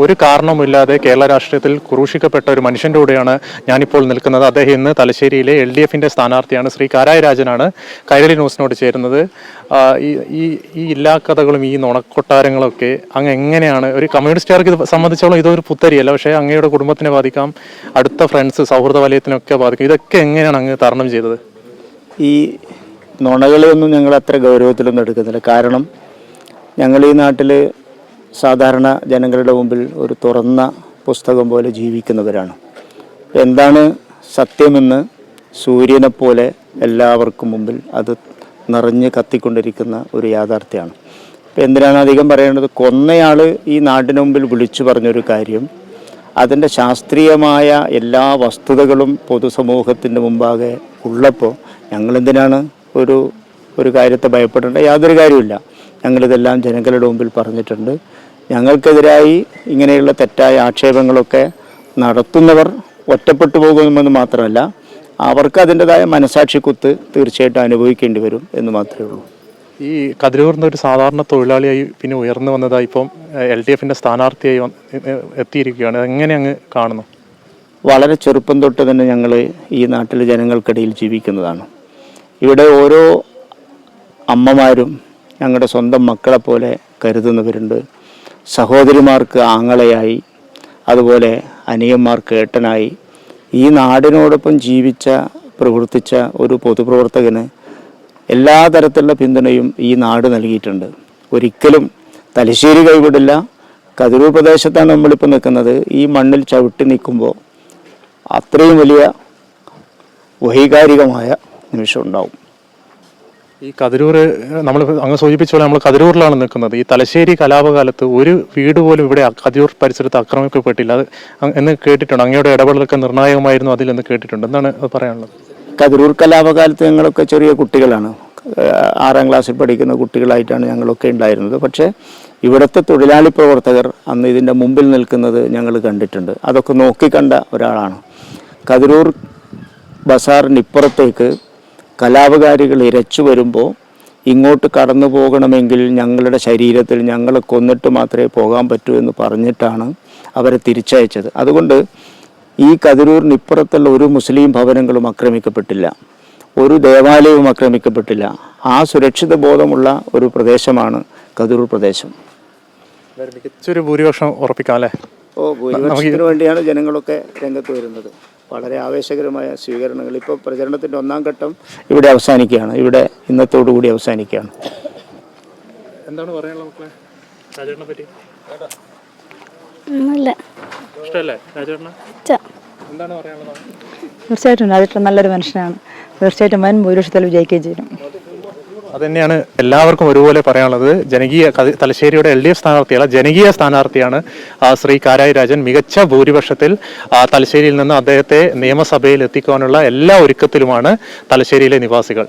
ഒരു കാരണവുമില്ലാതെ കേരള രാഷ്ട്രീയത്തിൽ ക്രൂശിക്കപ്പെട്ട ഒരു മനുഷ്യൻ്റെ കൂടെയാണ് ഞാനിപ്പോൾ നിൽക്കുന്നത്. അദ്ദേഹം ഇന്ന് തലശ്ശേരിയിലെ LDFിൻ്റെ സ്ഥാനാർത്ഥിയാണ്. ശ്രീ കാരായി രാജനാണ് കൈരളി ന്യൂസിനോട് ചേരുന്നത്. ഈ എല്ലാ കഥകളും ഈ നുണക്കൊട്ടാരങ്ങളൊക്കെ അങ്ങ് എങ്ങനെയാണ് ഒരു കമ്മ്യൂണിസ്റ്റുകാർക്ക് ഇത് സംബന്ധിച്ചോളം ഇതൊരു പുത്തരിയല്ല, പക്ഷേ അങ്ങയുടെ കുടുംബത്തിനെ ബാധിക്കാം, അടുത്ത ഫ്രണ്ട്സ് സൗഹൃദ വലയത്തിനൊക്കെ ബാധിക്കും. ഇതൊക്കെ എങ്ങനെയാണ് അങ്ങ് തരണം ചെയ്തത്? ഈ നുണകളെയൊന്നും ഞങ്ങൾ അത്ര ഗൗരവത്തിലൊന്നും എടുക്കുന്നില്ല. കാരണം ഞങ്ങൾ ഈ നാട്ടിൽ സാധാരണ ജനങ്ങളുടെ മുമ്പിൽ ഒരു തുറന്ന പുസ്തകം പോലെ ജീവിക്കുന്നവരാണ്. എന്താണ് സത്യമെന്ന് സൂര്യനെ പോലെ എല്ലാവർക്കും മുമ്പിൽ അത് നിറഞ്ഞ് കത്തിക്കൊണ്ടിരിക്കുന്ന ഒരു യാഥാർത്ഥ്യമാണ്. എന്തിനാണ് അധികം പറയേണ്ടത്? കൊന്നയാൾ ഈ നാടിന് മുമ്പിൽ വിളിച്ചു പറഞ്ഞൊരു കാര്യം, അതിൻ്റെ ശാസ്ത്രീയമായ എല്ലാ വസ്തുതകളും പൊതുസമൂഹത്തിൻ്റെ മുമ്പാകെ ഉള്ളപ്പോൾ ഞങ്ങളെന്തിനാണ് ഒരു കാര്യത്തെ ഭയപ്പെടേണ്ട? യാതൊരു കാര്യമില്ല. ഞങ്ങളിതെല്ലാം ജനങ്ങളുടെ മുമ്പിൽ പറഞ്ഞിട്ടുണ്ട്. ഞങ്ങൾക്കെതിരായി ഇങ്ങനെയുള്ള തെറ്റായ ആക്ഷേപങ്ങളൊക്കെ നടത്തുന്നവർ ഒറ്റപ്പെട്ടു പോകുമെന്ന് മാത്രമല്ല, അവർക്ക് അതിൻ്റെതായ മനസാക്ഷി കുത്ത് തീർച്ചയായിട്ടും അനുഭവിക്കേണ്ടി വരും എന്ന് മാത്രമേ ഉള്ളൂ. ഈ കതിരൂറിൻ്റെ ഒരു സാധാരണ തൊഴിലാളിയായി പിന്നെ ഉയർന്നു വന്നതായി ഇപ്പം LDFിൻ്റെ സ്ഥാനാർത്ഥിയായി എത്തിയിരിക്കുകയാണ്. എങ്ങനെ അങ്ങ് കാണുന്നു? വളരെ ചെറുപ്പം തൊട്ട് തന്നെ ഞങ്ങൾ ഈ നാട്ടിലെ ജനങ്ങൾക്കിടയിൽ ജീവിക്കുന്നതാണ്. ഇവിടെ ഓരോ അമ്മമാരും ഞങ്ങളുടെ സ്വന്തം മക്കളെ പോലെ കരുതുന്നവരുണ്ട്. സഹോദരിമാർക്ക് ആങ്ങളയായി, അതുപോലെ അനിയന്മാർക്ക് ഏട്ടനായി ഈ നാടിനോടൊപ്പം പ്രവർത്തിച്ച ഒരു പൊതുപ്രവർത്തകന് എല്ലാ തരത്തിലുള്ള പിന്തുണയും ഈ നാട് നൽകിയിട്ടുണ്ട്. ഒരിക്കലും തലശ്ശേരി കൈവിടില്ല. കതിരൂർ പ്രദേശത്താണ് നമ്മളിപ്പോൾ നിൽക്കുന്നത്. ഈ മണ്ണിൽ ചവിട്ടി നിൽക്കുമ്പോൾ അത്രയും വലിയ വൈകാരികമായ നിമിഷം ഉണ്ടാവും. ഈ കതിരൂർ നമ്മൾ അങ്ങ് സൂചിപ്പിച്ച പോലെ നമ്മൾ കതിരൂരിലാണ് നിൽക്കുന്നത്. ഈ തലശ്ശേരി കലാപകാലത്ത് ഒരു വീട് പോലും ഇവിടെ കതിരൂർ പരിസരത്ത് ആക്രമിക്കപ്പെട്ടില്ല എന്ന് കേട്ടിട്ടുണ്ട്. അങ്ങയുടെ ഇടപെടലൊക്കെ നിർണായകമായിരുന്നു അതിലെന്ന് കേട്ടിട്ടുണ്ട്. എന്താണ് അത് പറയാനുള്ളത്? കതിരൂർ കലാപകാലത്ത് ഞങ്ങളൊക്കെ ചെറിയ കുട്ടികളാണ്, 6ാം ക്ലാസ്സിൽ പഠിക്കുന്ന കുട്ടികളായിട്ടാണ് ഞങ്ങളൊക്കെ ഉണ്ടായിരുന്നത്. പക്ഷേ ഇവിടുത്തെ തൊഴിലാളി പ്രവർത്തകർ അന്ന് ഇതിൻ്റെ മുമ്പിൽ നിൽക്കുന്നത് ഞങ്ങൾ കണ്ടിട്ടുണ്ട്. അതൊക്കെ നോക്കിക്കണ്ട ഒരാളാണ്. കതിരൂർ ബസാറിനിപ്പുറത്തേക്ക് കലാപകാരികൾ ഇരച്ചു വരുമ്പോൾ ഇങ്ങോട്ട് കടന്നു പോകണമെങ്കിൽ ഞങ്ങളുടെ ശരീരത്തിൽ ഞങ്ങളെ കൊന്നിട്ട് മാത്രമേ പോകാൻ പറ്റൂ എന്ന് പറഞ്ഞിട്ടാണ് അവരെ തിരിച്ചയച്ചത്. അതുകൊണ്ട് ഈ കതിരൂരിനിപ്പുറത്തുള്ള ഒരു മുസ്ലിം ഭവനങ്ങളും ആക്രമിക്കപ്പെട്ടില്ല, ഒരു ദേവാലയവും ആക്രമിക്കപ്പെട്ടില്ല. ആ സുരക്ഷിത ബോധമുള്ള ഒരു പ്രദേശമാണ് കതിരൂർ പ്രദേശം. മികച്ചൊരു ഭൂരിപക്ഷം ഉറപ്പിക്കാം അല്ലേ? ഭൂരിപക്ഷത്തിന് വേണ്ടിയാണ് ജനങ്ങളൊക്കെ രംഗത്ത് വരുന്നത്. വളരെ ആവേശകരമായ സ്വീകരണങ്ങൾ. ഇപ്പോൾ പ്രചരണത്തിൻ്റെ 1ാം ഘട്ടം ഇവിടെ അവസാനിക്കുകയാണ്. ഇവിടെ ഇന്നത്തോടു കൂടി അവസാനിക്കുകയാണ്. എന്താണ് പറയാനുള്ളത് മക്കളെ രാജേട്ടനെ പറ്റി? എന്താണ് പറയാനുള്ളത്? തീർച്ചയായിട്ടും രാജേട്ടൻ നല്ലൊരു മനുഷ്യനാണ്. തീർച്ചയായിട്ടും വൻ ഭൂരിപക്ഷത്തിൽ വിജയിക്കുകയും ചെയ്യും. അതുതന്നെയാണ് എല്ലാവർക്കും ഒരുപോലെ പറയാനുള്ളത്. തലശ്ശേരിയുടെ LDF സ്ഥാനാർത്ഥിയല്ല, ജനകീയ സ്ഥാനാർത്ഥിയാണ് ശ്രീ കാരായി രാജൻ. മികച്ച ഭൂരിപക്ഷത്തിൽ തലശ്ശേരിയിൽ നിന്ന് അദ്ദേഹത്തെ നിയമസഭയിൽ എത്തിക്കാനുള്ള എല്ലാ ഒരുക്കത്തിലുമാണ് തലശ്ശേരിയിലെ നിവാസികൾ.